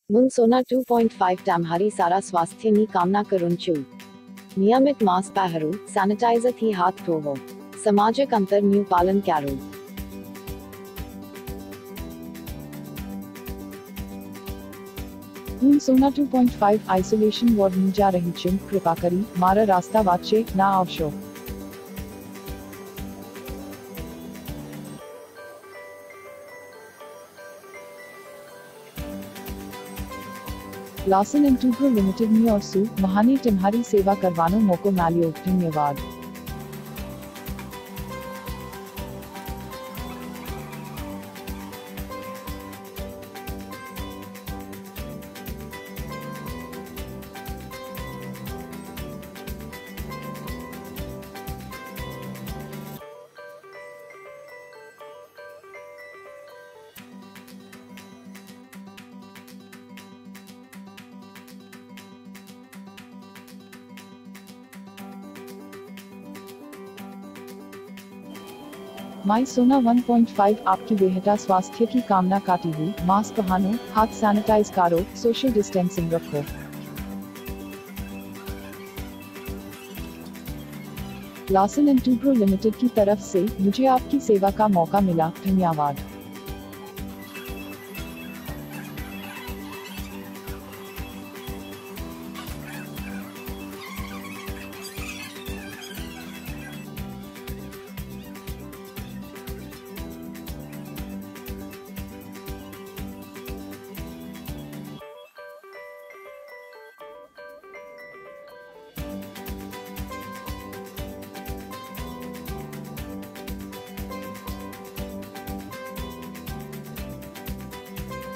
હું સોના 2.5 તમારી સારા સ્વાસ્થ્યની કામના કરું છું. નિયમિત માસ્ક પહેરો, સેનિટાઇઝરથી હાથ ધોવો, સામાજિક અંતરનું પાલન કરો. હું સોના 2.5 આઇસોલેશન વોર્ડમાં જા રહી છું. કૃપા કરી મારા રાસ્તા વચ્ચે ના આવશો. लार्सन एंड टूब्रो लिमिटेड में और सू महानी तुम्हारी सेवा करवानो मौको मालियो. धन्यवाद. माई सोना 1.5 आपकी बेहतर स्वास्थ्य की कामना करती हुई. मास्क पहनो, हाथ सैनिटाइज करो, सोशल डिस्टेंसिंग रखो. लार्सन एंड टूब्रो लिमिटेड की तरफ से मुझे आपकी सेवा का मौका मिला. धन्यवाद.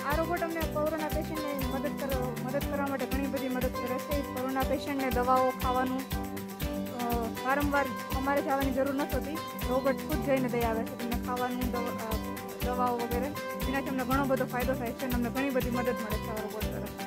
આ રોબોટ અમને કોરોના પેશન્ટને મદદ કરવા માટે ઘણી બધી મદદ કરે છે. કોરોના પેશન્ટને દવાઓ ખાવાનું વારંવાર અમારે જવાની જરૂર નથી હોતી. રોબોટ ખુદ જઈને દઈ આવે છે તેમને ખાવાનું, દવાઓ વગેરે. જેનાથી અમને ઘણો બધો ફાયદો થાય છે અને અમને ઘણી બધી મદદ મળે છે આ રોબોટ તરફ.